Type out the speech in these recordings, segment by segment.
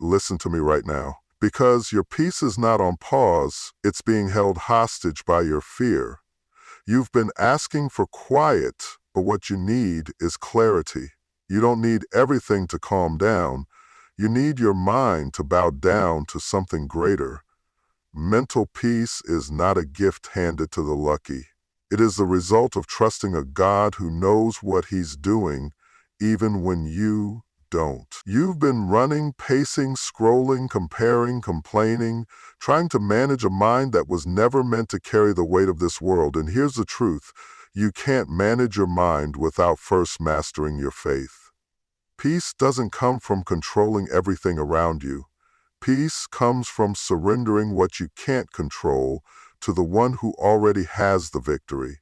listen to me right now. Because your peace is not on pause, it's being held hostage by your fear. You've been asking for quiet, but what you need is clarity. You don't need everything to calm down. You need your mind to bow down to something greater. Mental peace is not a gift handed to the lucky. It is the result of trusting a God who knows what he's doing, even when you don't. You've been running, pacing, scrolling, comparing, complaining, trying to manage a mind that was never meant to carry the weight of this world. And here's the truth. You can't manage your mind without first mastering your faith. Peace doesn't come from controlling everything around you. Peace comes from surrendering what you can't control to the one who already has the victory.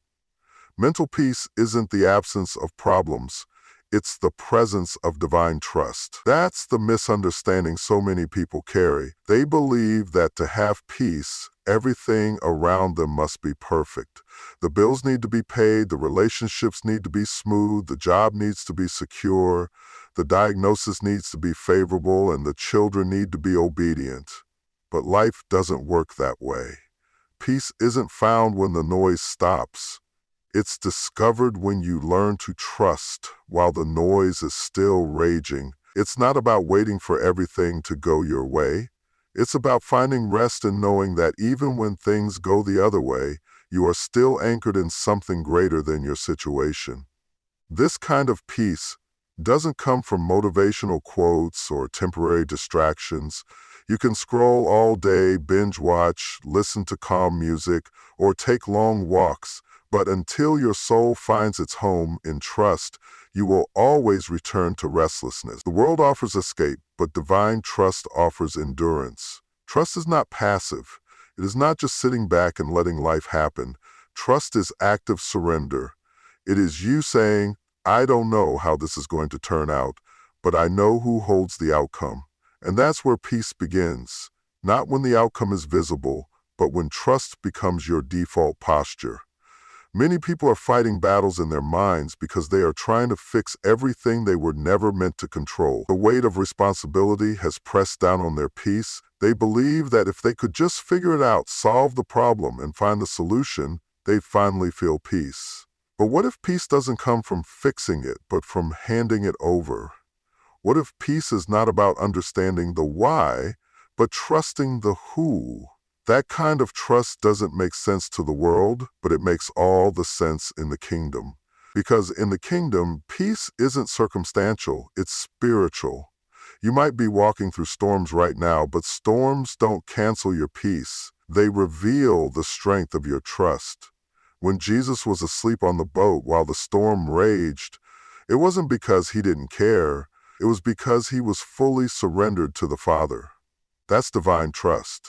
Mental peace isn't the absence of problems. It's the presence of divine trust. That's the misunderstanding so many people carry. They believe that to have peace, everything around them must be perfect. The bills need to be paid, the relationships need to be smooth, the job needs to be secure, the diagnosis needs to be favorable, and the children need to be obedient. But life doesn't work that way. Peace isn't found when the noise stops. It's discovered when you learn to trust while the noise is still raging. It's not about waiting for everything to go your way. It's about finding rest and knowing that even when things go the other way, you are still anchored in something greater than your situation. This kind of peace doesn't come from motivational quotes or temporary distractions. You can scroll all day, binge watch, listen to calm music, or take long walks. But until your soul finds its home in trust, you will always return to restlessness. The world offers escape, but divine trust offers endurance. Trust is not passive. It is not just sitting back and letting life happen. Trust is active surrender. It is you saying, I don't know how this is going to turn out, but I know who holds the outcome. And that's where peace begins. Not when the outcome is visible, but when trust becomes your default posture. Many people are fighting battles in their minds because they are trying to fix everything they were never meant to control. The weight of responsibility has pressed down on their peace. They believe that if they could just figure it out, solve the problem, and find the solution, they'd finally feel peace. But what if peace doesn't come from fixing it, but from handing it over? What if peace is not about understanding the why, but trusting the who? That kind of trust doesn't make sense to the world, but it makes all the sense in the kingdom. Because in the kingdom, peace isn't circumstantial, it's spiritual. You might be walking through storms right now, but storms don't cancel your peace. They reveal the strength of your trust. When Jesus was asleep on the boat while the storm raged, it wasn't because he didn't care, it was because he was fully surrendered to the Father. That's divine trust.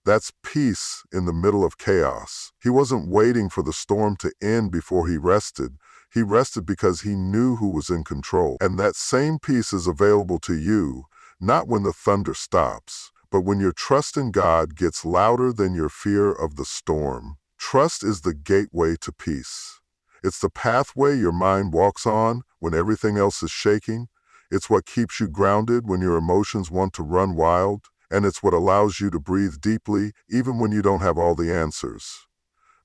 That's peace in the middle of chaos. He wasn't waiting for the storm to end before he rested. He rested because he knew who was in control. And that same peace is available to you, not when the thunder stops, but when your trust in God gets louder than your fear of the storm. Trust is the gateway to peace. It's the pathway your mind walks on when everything else is shaking. It's what keeps you grounded when your emotions want to run wild. And it's what allows you to breathe deeply even when you don't have all the answers.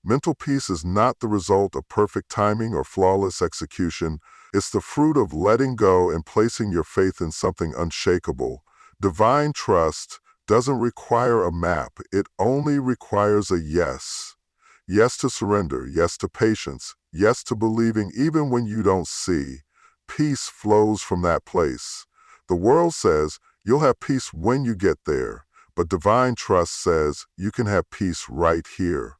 Mental peace is not the result of perfect timing or flawless execution. It's the fruit of letting go and placing your faith in something unshakable. Divine trust doesn't require a map. It only requires a yes. Yes to surrender, yes to patience, yes to believing even when you don't see. Peace flows from that place. The world says, you'll have peace when you get there, but divine trust says you can have peace right here.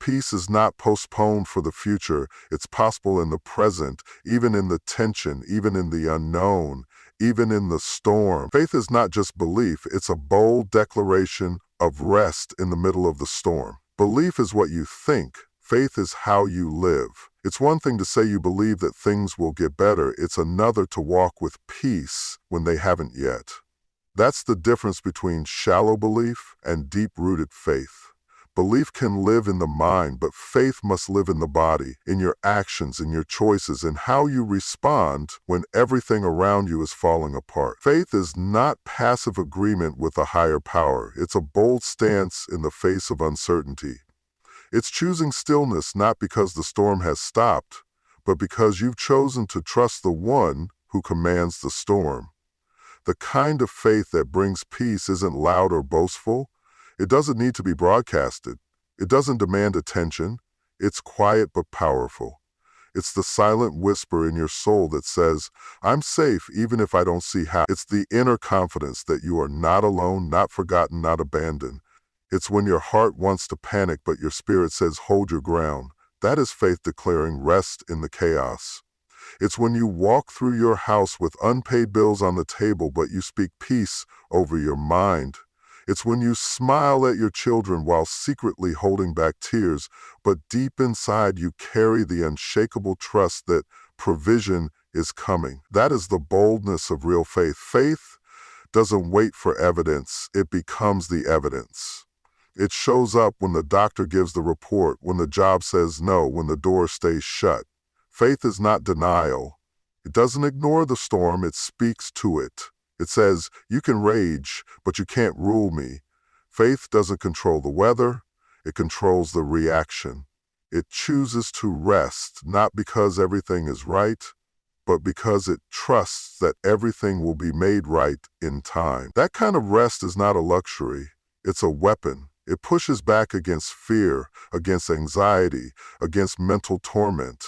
Peace is not postponed for the future. It's possible in the present, even in the tension, even in the unknown, even in the storm. Faith is not just belief, it's a bold declaration of rest in the middle of the storm. Belief is what you think. Faith is how you live. It's one thing to say you believe that things will get better. It's another to walk with peace when they haven't yet. That's the difference between shallow belief and deep-rooted faith. Belief can live in the mind, but faith must live in the body, in your actions, in your choices, and how you respond when everything around you is falling apart. Faith is not passive agreement with a higher power. It's a bold stance in the face of uncertainty. It's choosing stillness not because the storm has stopped, but because you've chosen to trust the one who commands the storm. The kind of faith that brings peace isn't loud or boastful. It doesn't need to be broadcasted. It doesn't demand attention. It's quiet but powerful. It's the silent whisper in your soul that says, I'm safe even if I don't see how. It's the inner confidence that you are not alone, not forgotten, not abandoned. It's when your heart wants to panic but your spirit says, hold your ground. That is faith declaring rest in the chaos. It's when you walk through your house with unpaid bills on the table but you speak peace over your mind. It's when you smile at your children while secretly holding back tears, but deep inside you carry the unshakable trust that provision is coming. That is the boldness of real faith. Faith doesn't wait for evidence, it becomes the evidence. It shows up when the doctor gives the report, when the job says no, when the door stays shut. Faith is not denial. It doesn't ignore the storm, it speaks to it. It says, you can rage, but you can't rule me. Faith doesn't control the weather, it controls the reaction. It chooses to rest, not because everything is right, but because it trusts that everything will be made right in time. That kind of rest is not a luxury, it's a weapon. It pushes back against fear, against anxiety, against mental torment.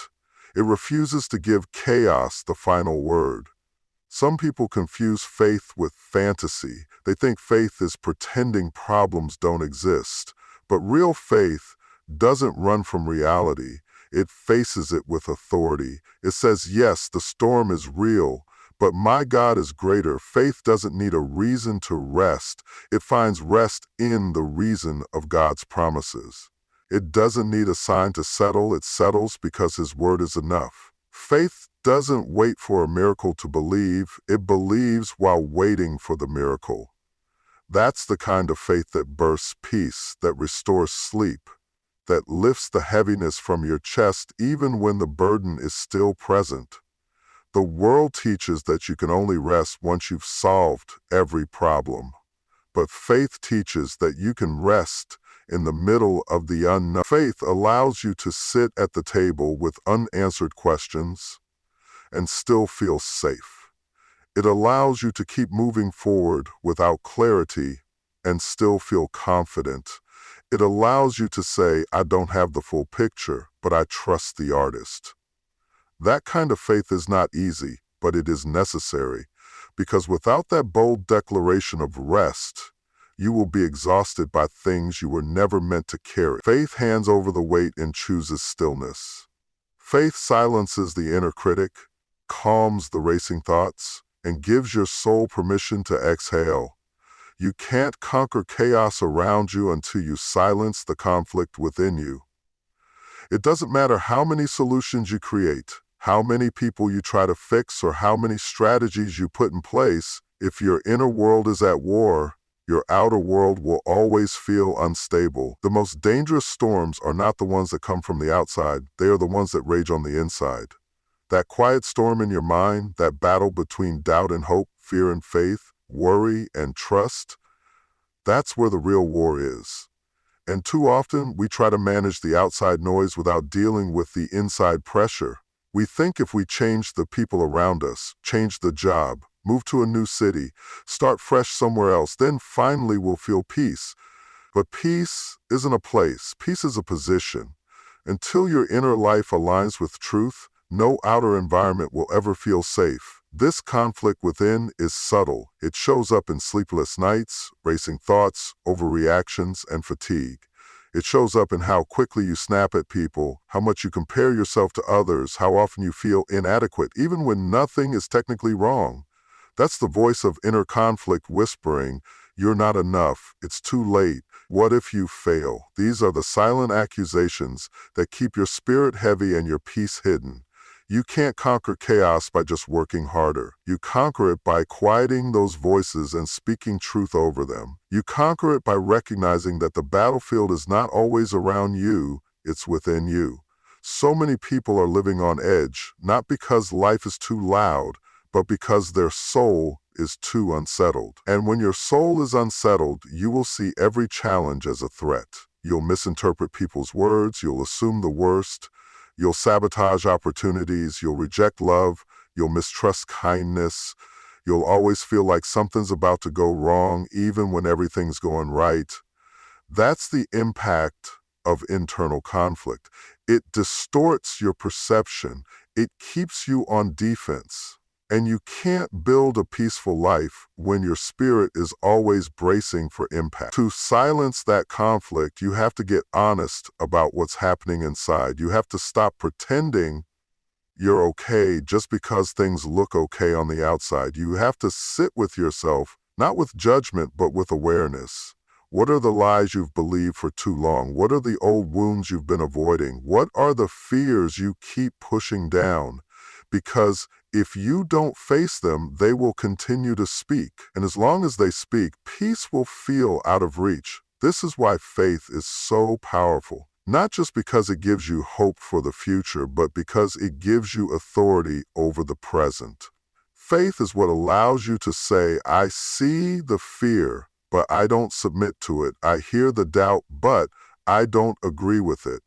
It refuses to give chaos the final word. Some people confuse faith with fantasy. They think faith is pretending problems don't exist. But real faith doesn't run from reality. It faces it with authority. It says, yes, the storm is real, but my God is greater. Faith doesn't need a reason to rest. It finds rest in the reason of God's promises. It doesn't need a sign to settle. It settles because His word is enough. Faith doesn't wait for a miracle to believe. It believes while waiting for the miracle. That's the kind of faith that bursts peace, that restores sleep, that lifts the heaviness from your chest even when the burden is still present. The world teaches that you can only rest once you've solved every problem. But faith teaches that you can rest in the middle of the unknown. Faith allows you to sit at the table with unanswered questions and still feel safe. It allows you to keep moving forward without clarity and still feel confident. It allows you to say, I don't have the full picture, but I trust the artist. That kind of faith is not easy, but it is necessary, because without that bold declaration of rest, you will be exhausted by things you were never meant to carry. Faith hands over the weight and chooses stillness. Faith silences the inner critic, calms the racing thoughts, and gives your soul permission to exhale. You can't conquer chaos around you until you silence the conflict within you. It doesn't matter how many solutions you create, how many people you try to fix, or how many strategies you put in place. If your inner world is at war, your outer world will always feel unstable. The most dangerous storms are not the ones that come from the outside, they are the ones that rage on the inside. That quiet storm in your mind, that battle between doubt and hope, fear and faith, worry and trust, that's where the real war is. And too often, we try to manage the outside noise without dealing with the inside pressure. We think if we change the people around us, change the job, move to a new city, start fresh somewhere else, then finally we'll feel peace. But peace isn't a place, peace is a position. Until your inner life aligns with truth, no outer environment will ever feel safe. This conflict within is subtle. It shows up in sleepless nights, racing thoughts, overreactions, and fatigue. It shows up in how quickly you snap at people, how much you compare yourself to others, how often you feel inadequate, even when nothing is technically wrong. That's the voice of inner conflict whispering, you're not enough, it's too late, what if you fail? These are the silent accusations that keep your spirit heavy and your peace hidden. You can't conquer chaos by just working harder. You conquer it by quieting those voices and speaking truth over them. You conquer it by recognizing that the battlefield is not always around you, it's within you. So many people are living on edge, not because life is too loud, but because their soul is too unsettled. And when your soul is unsettled, you will see every challenge as a threat. You'll misinterpret people's words, you'll assume the worst, you'll sabotage opportunities, you'll reject love, you'll mistrust kindness, you'll always feel like something's about to go wrong even when everything's going right. That's the impact of internal conflict. It distorts your perception. It keeps you on defense. And you can't build a peaceful life when your spirit is always bracing for impact. To silence that conflict, you have to get honest about what's happening inside. You have to stop pretending you're okay just because things look okay on the outside. You have to sit with yourself, not with judgment, but with awareness. What are the lies you've believed for too long? What are the old wounds you've been avoiding? What are the fears you keep pushing down? Because if you don't face them, they will continue to speak. And as long as they speak, peace will feel out of reach. This is why faith is so powerful. Not just because it gives you hope for the future, but because it gives you authority over the present. Faith is what allows you to say, I see the fear, but I don't submit to it. I hear the doubt, but I don't agree with it.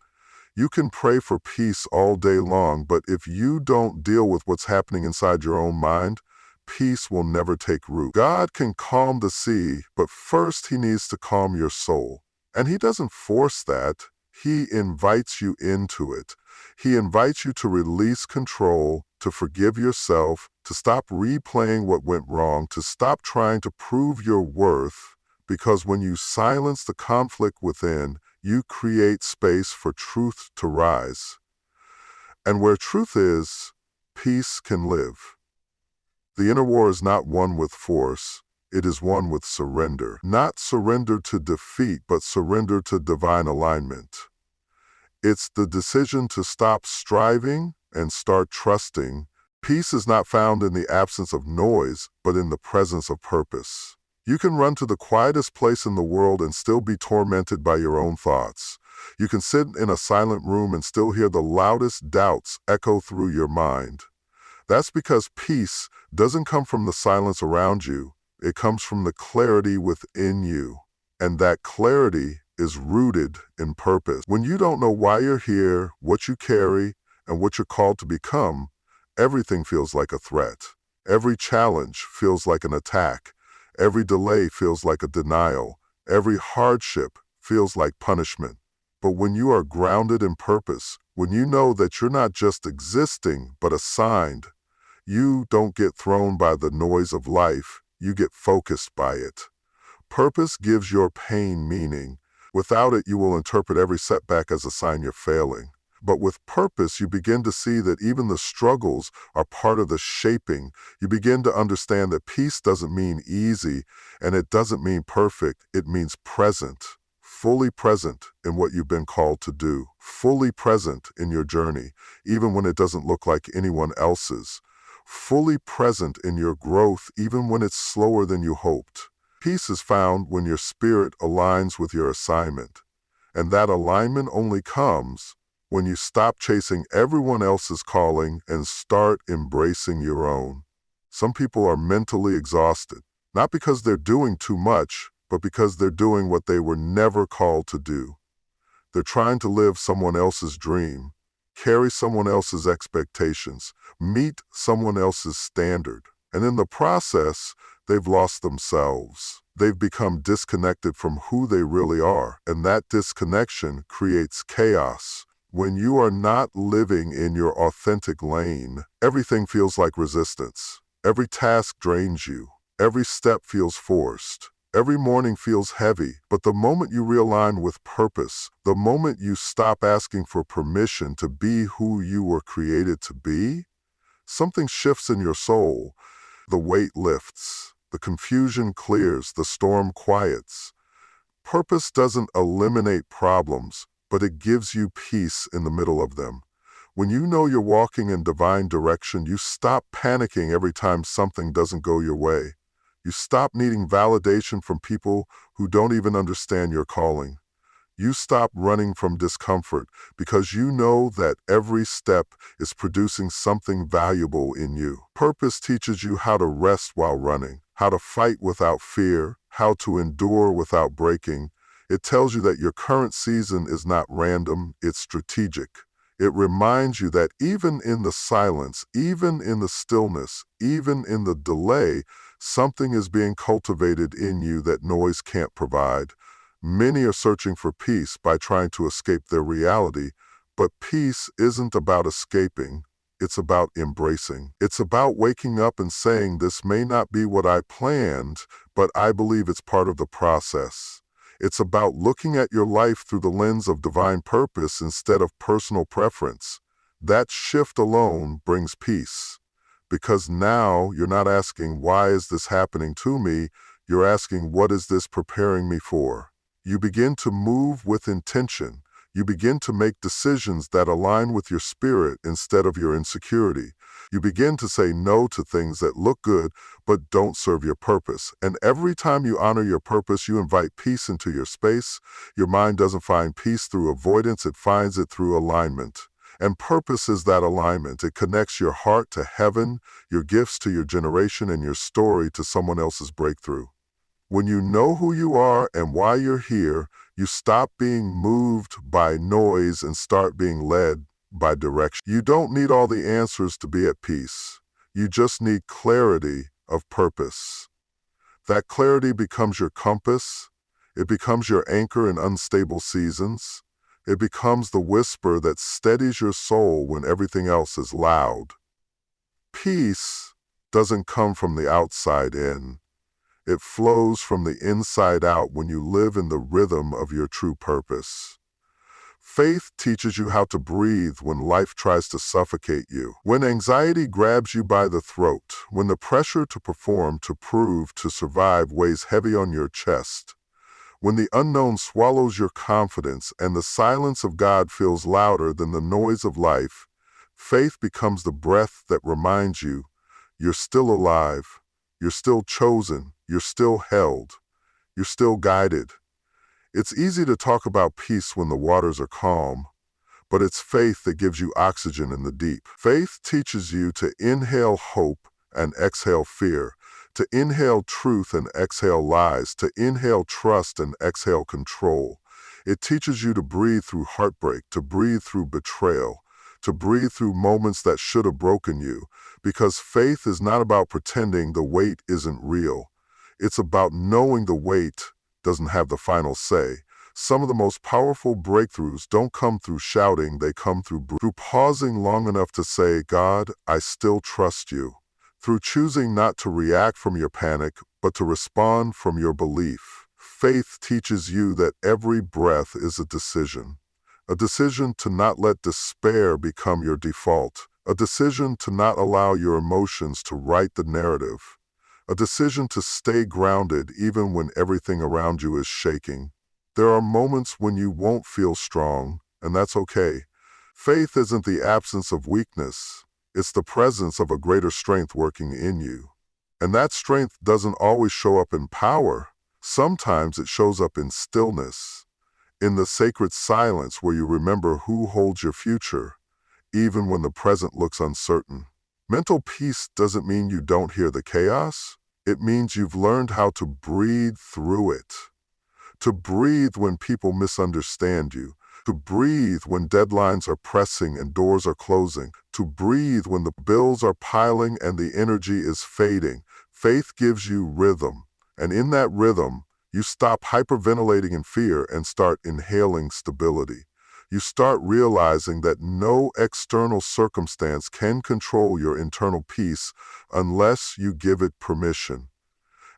You can pray for peace all day long, but if you don't deal with what's happening inside your own mind, peace will never take root. God can calm the sea, but first He needs to calm your soul. And He doesn't force that. He invites you into it. He invites you to release control, to forgive yourself, to stop replaying what went wrong, to stop trying to prove your worth, because when you silence the conflict within, you create space for truth to rise. And where truth is, peace can live. The inner war is not won with force, it is won with surrender. Not surrender to defeat, but surrender to divine alignment. It's the decision to stop striving and start trusting. Peace is not found in the absence of noise, but in the presence of purpose. You can run to the quietest place in the world and still be tormented by your own thoughts. You can sit in a silent room and still hear the loudest doubts echo through your mind. That's because peace doesn't come from the silence around you. It comes from the clarity within you. And that clarity is rooted in purpose. When you don't know why you're here, what you carry, and what you're called to become, everything feels like a threat. Every challenge feels like an attack. Every delay feels like a denial. Every hardship feels like punishment. But when you are grounded in purpose, when you know that you're not just existing, but assigned, you don't get thrown by the noise of life, you get focused by it. Purpose gives your pain meaning. Without it, you will interpret every setback as a sign you're failing. But with purpose, you begin to see that even the struggles are part of the shaping. You begin to understand that peace doesn't mean easy, and it doesn't mean perfect. It means present, fully present in what you've been called to do, fully present in your journey, even when it doesn't look like anyone else's, fully present in your growth, even when it's slower than you hoped. Peace is found when your spirit aligns with your assignment, and that alignment only comes when you stop chasing everyone else's calling and start embracing your own. Some people are mentally exhausted, not because they're doing too much, but because they're doing what they were never called to do. They're trying to live someone else's dream, carry someone else's expectations, meet someone else's standard. And in the process, they've lost themselves. They've become disconnected from who they really are, and that disconnection creates chaos. When you are not living in your authentic lane, everything feels like resistance. Every task drains you. Every step feels forced. Every morning feels heavy. But the moment you realign with purpose, the moment you stop asking for permission to be who you were created to be, something shifts in your soul. The weight lifts. The confusion clears. The storm quiets. Purpose doesn't eliminate problems, but it gives you peace in the middle of them. When you know you're walking in divine direction, you stop panicking every time something doesn't go your way. You stop needing validation from people who don't even understand your calling. You stop running from discomfort because you know that every step is producing something valuable in you. Purpose teaches you how to rest while running, how to fight without fear, how to endure without breaking. It tells you that your current season is not random, it's strategic. It reminds you that even in the silence, even in the stillness, even in the delay, something is being cultivated in you that noise can't provide. Many are searching for peace by trying to escape their reality, but peace isn't about escaping, it's about embracing. It's about waking up and saying, this may not be what I planned, but I believe it's part of the process. It's about looking at your life through the lens of divine purpose instead of personal preference. That shift alone brings peace. Because now you're not asking, why is this happening to me? You're asking, what is this preparing me for? You begin to move with intention. You begin to make decisions that align with your spirit instead of your insecurity. You begin to say no to things that look good but don't serve your purpose. And every time you honor your purpose, you invite peace into your space. Your mind doesn't find peace through avoidance, it finds it through alignment. And purpose is that alignment. It connects your heart to heaven, your gifts to your generation, and your story to someone else's breakthrough. When you know who you are and why you're here, you stop being moved by noise and start being led by direction. You don't need all the answers to be at peace. You just need clarity of purpose. That clarity becomes your compass. It becomes your anchor in unstable seasons. It becomes the whisper that steadies your soul when everything else is loud. Peace doesn't come from the outside in. It flows from the inside out when you live in the rhythm of your true purpose. Faith teaches you how to breathe when life tries to suffocate you. When anxiety grabs you by the throat, when the pressure to perform, to prove, to survive weighs heavy on your chest, when the unknown swallows your confidence and the silence of God feels louder than the noise of life, faith becomes the breath that reminds you you're still alive, you're still chosen, you're still held, you're still guided. It's easy to talk about peace when the waters are calm, but it's faith that gives you oxygen in the deep. Faith teaches you to inhale hope and exhale fear, to inhale truth and exhale lies, to inhale trust and exhale control. It teaches you to breathe through heartbreak, to breathe through betrayal, to breathe through moments that should have broken you, because faith is not about pretending the weight isn't real. It's about knowing the weight doesn't have the final say. Some of the most powerful breakthroughs don't come through shouting, they come through pausing long enough to say, God, I still trust you. Through choosing not to react from your panic, but to respond from your belief. Faith teaches you that every breath is a decision to not let despair become your default, a decision to not allow your emotions to write the narrative, a decision to stay grounded even when everything around you is shaking. There are moments when you won't feel strong, and that's okay. Faith isn't the absence of weakness. It's the presence of a greater strength working in you. And that strength doesn't always show up in power. Sometimes it shows up in stillness, in the sacred silence where you remember who holds your future, even when the present looks uncertain. Mental peace doesn't mean you don't hear the chaos. It means you've learned how to breathe through it. To breathe when people misunderstand you. To breathe when deadlines are pressing and doors are closing. To breathe when the bills are piling and the energy is fading. Faith gives you rhythm. And in that rhythm, you stop hyperventilating in fear and start inhaling stability. You start realizing that no external circumstance can control your internal peace unless you give it permission.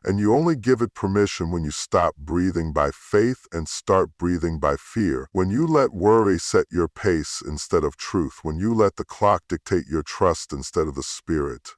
And you only give it permission when you stop breathing by faith and start breathing by fear. When you let worry set your pace instead of truth. When you let the clock dictate your trust instead of the spirit.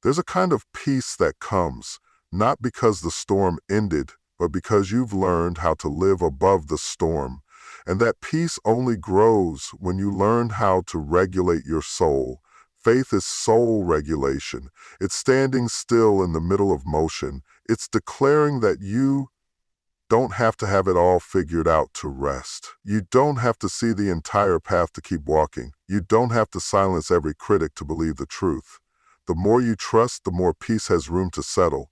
There's a kind of peace that comes, not because the storm ended, but because you've learned how to live above the storm. And that peace only grows when you learn how to regulate your soul. Faith is soul regulation. It's standing still in the middle of motion. It's declaring that you don't have to have it all figured out to rest. You don't have to see the entire path to keep walking. You don't have to silence every critic to believe the truth. The more you trust, the more peace has room to settle.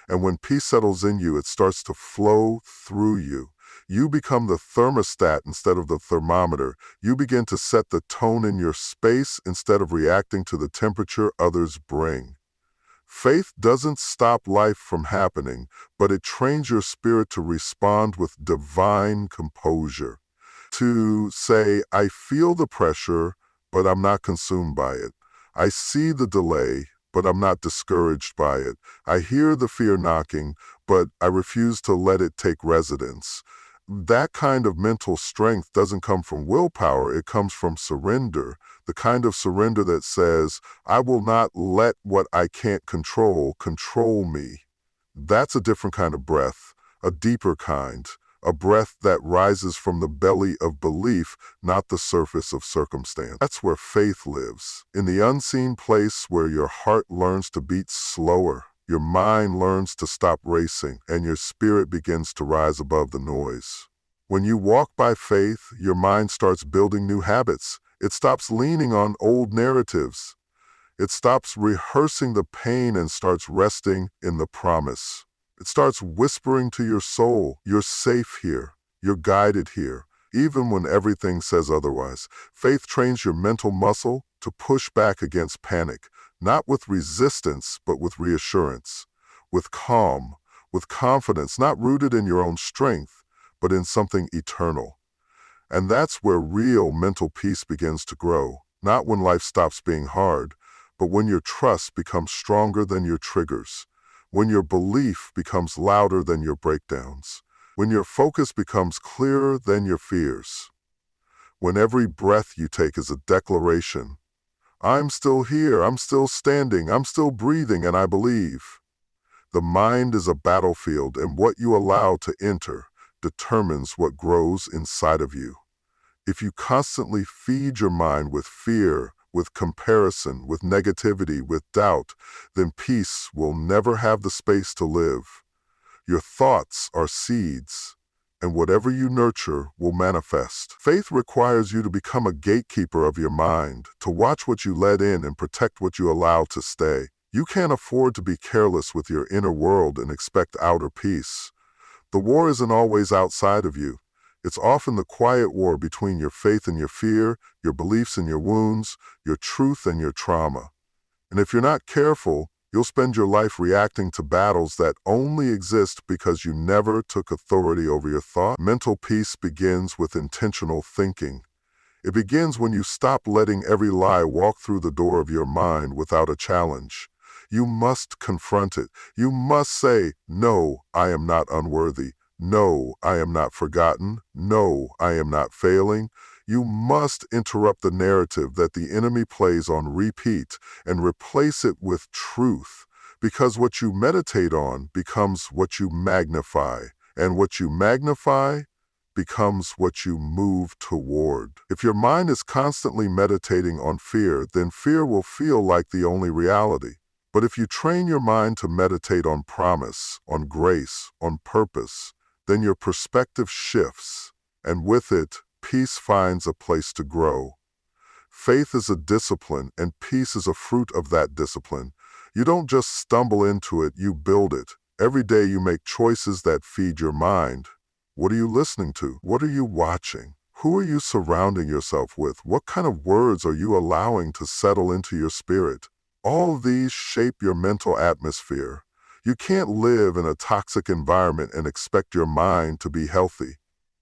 And when peace settles in you, it starts to flow through you. You become the thermostat instead of the thermometer. You begin to set the tone in your space instead of reacting to the temperature others bring. Faith doesn't stop life from happening, but it trains your spirit to respond with divine composure. To say, I feel the pressure, but I'm not consumed by it. I see the delay, but I'm not discouraged by it. I hear the fear knocking, but I refuse to let it take residence. That kind of mental strength doesn't come from willpower, it comes from surrender. The kind of surrender that says, I will not let what I can't control me. That's a different kind of breath, a deeper kind, a breath that rises from the belly of belief, not the surface of circumstance. That's where faith lives, in the unseen place where your heart learns to beat slower, your mind learns to stop racing, and your spirit begins to rise above the noise. When you walk by faith, your mind starts building new habits. It stops leaning on old narratives. It stops rehearsing the pain and starts resting in the promise. It starts whispering to your soul, you're safe here, you're guided here, even when everything says otherwise. Faith trains your mental muscle to push back against panic, not with resistance, but with reassurance, with calm, with confidence, not rooted in your own strength, but in something eternal. And that's where real mental peace begins to grow, not when life stops being hard, but when your trust becomes stronger than your triggers, when your belief becomes louder than your breakdowns, when your focus becomes clearer than your fears, when every breath you take is a declaration, I'm still here, I'm still standing, I'm still breathing, and I believe. The mind is a battlefield, and what you allow to enter determines what grows inside of you. If you constantly feed your mind with fear, with comparison, with negativity, with doubt, then peace will never have the space to live. Your thoughts are seeds, and whatever you nurture will manifest. Faith requires you to become a gatekeeper of your mind, to watch what you let in and protect what you allow to stay. You can't afford to be careless with your inner world and expect outer peace. The war isn't always outside of you. It's often the quiet war between your faith and your fear, your beliefs and your wounds, your truth and your trauma. And if you're not careful, you'll spend your life reacting to battles that only exist because you never took authority over your thought. Mental peace begins with intentional thinking. It begins when you stop letting every lie walk through the door of your mind without a challenge. You must confront it. You must say, no, I am not unworthy. No, I am not forgotten. No, I am not failing. You must interrupt the narrative that the enemy plays on repeat and replace it with truth, because what you meditate on becomes what you magnify, and what you magnify becomes what you move toward. If your mind is constantly meditating on fear, then fear will feel like the only reality. But if you train your mind to meditate on promise, on grace, on purpose, then your perspective shifts, and with it, peace finds a place to grow. Faith is a discipline, and peace is a fruit of that discipline. You don't just stumble into it, you build it. Every day you make choices that feed your mind. What are you listening to? What are you watching? Who are you surrounding yourself with? What kind of words are you allowing to settle into your spirit? All of these shape your mental atmosphere. You can't live in a toxic environment and expect your mind to be healthy.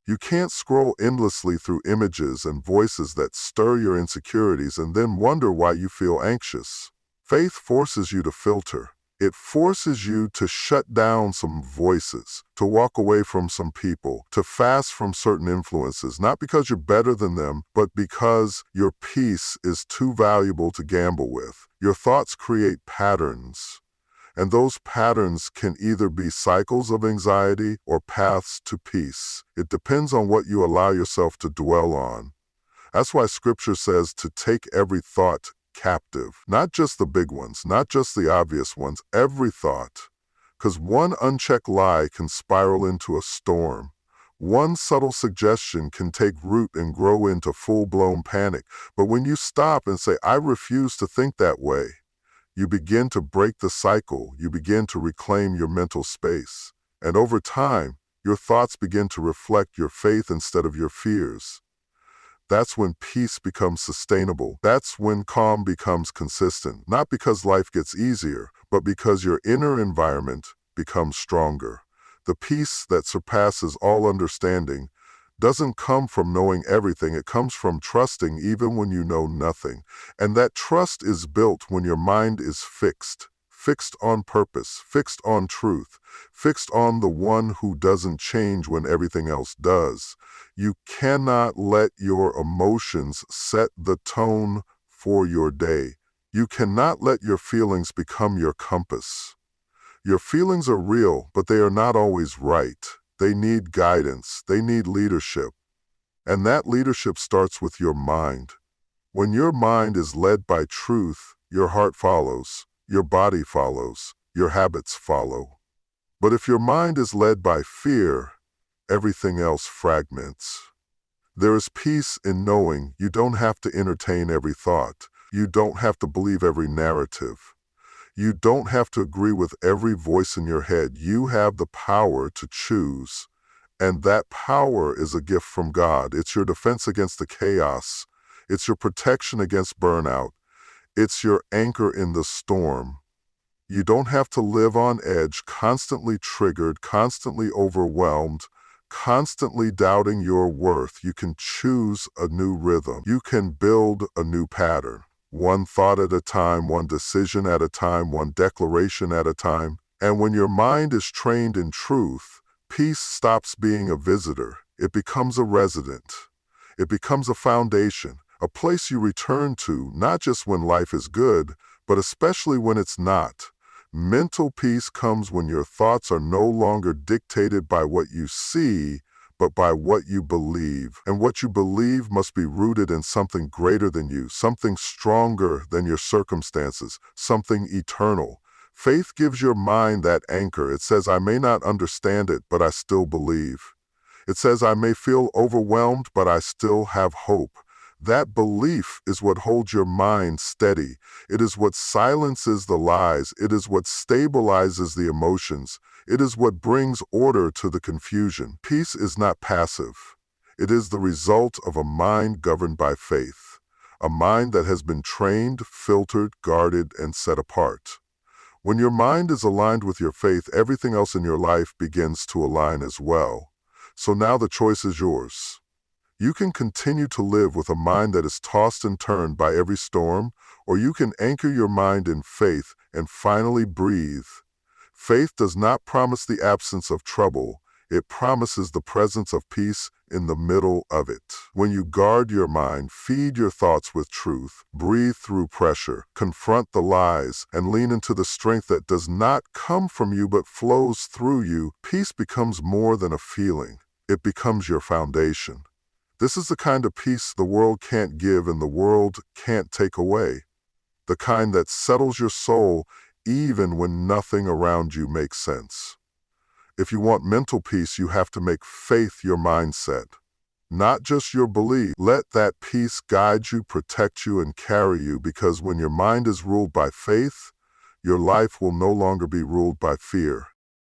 You can't scroll endlessly through images and voices that stir your insecurities and then wonder why you feel anxious. Faith forces you to filter. It forces you to shut down some voices, to walk away from some people, to fast from certain influences, not because you're better than them, but because your peace is too valuable to gamble with. Your thoughts create patterns, And those patterns can either be cycles of anxiety or paths to peace. It depends on what you allow yourself to dwell on. That's why Scripture says to take every thought captive. Not just the big ones, not just the obvious ones, every thought. Because one unchecked lie can spiral into a storm. One subtle suggestion can take root and grow into full-blown panic. But when you stop and say, I refuse to think that way, you begin to break the cycle. You begin to reclaim your mental space. And over time, your thoughts begin to reflect your faith instead of your fears. That's when peace becomes sustainable. That's when calm becomes consistent. Not because life gets easier, but because your inner environment becomes stronger. The peace that surpasses all understanding doesn't come from knowing everything. It comes from trusting even when you know nothing. And that trust is built when your mind is fixed on purpose, fixed on truth, fixed on the one who doesn't change when everything else does. You cannot let your emotions set the tone for your day. You cannot let your feelings become your compass. Your feelings are real, but they are not always right. They need guidance. They need leadership. And that leadership starts with your mind. When your mind is led by truth, your heart follows, your body follows, your habits follow. But if your mind is led by fear, everything else fragments. There is peace in knowing you don't have to entertain every thought. You don't have to believe every narrative. You don't have to agree with every voice in your head. You have the power to choose. And that power is a gift from God. It's your defense against the chaos. It's your protection against burnout. It's your anchor in the storm. You don't have to live on edge, constantly triggered, constantly overwhelmed, constantly doubting your worth. You can choose a new rhythm. You can build a new pattern. One thought at a time, one decision at a time, one declaration at a time. And when your mind is trained in truth, peace stops being a visitor. It becomes a resident. It becomes a foundation, a place you return to, not just when life is good, but especially when it's not. Mental peace comes when your thoughts are no longer dictated by what you see, but by what you believe. And what you believe must be rooted in something greater than you, something stronger than your circumstances, something eternal. Faith gives your mind that anchor. It says, I may not understand it, but I still believe. It says, I may feel overwhelmed, but I still have hope. That belief is what holds your mind steady. It is what silences the lies. It is what stabilizes the emotions. It is what brings order to the confusion. Peace is not passive. It is the result of a mind governed by faith, a mind that has been trained, filtered, guarded, and set apart. When your mind is aligned with your faith, everything else in your life begins to align as well. So now the choice is yours. You can continue to live with a mind that is tossed and turned by every storm, or you can anchor your mind in faith and finally breathe. Faith does not promise the absence of trouble. It promises the presence of peace in the middle of it. When you guard your mind, feed your thoughts with truth, breathe through pressure, confront the lies, and lean into the strength that does not come from you but flows through you, peace becomes more than a feeling. It becomes your foundation. This is the kind of peace the world can't give and the world can't take away. The kind that settles your soul even when nothing around you makes sense. If you want mental peace, you have to make faith your mindset, not just your belief. Let that peace guide you, protect you, and carry you, because when your mind is ruled by faith, your life will no longer be ruled by fear.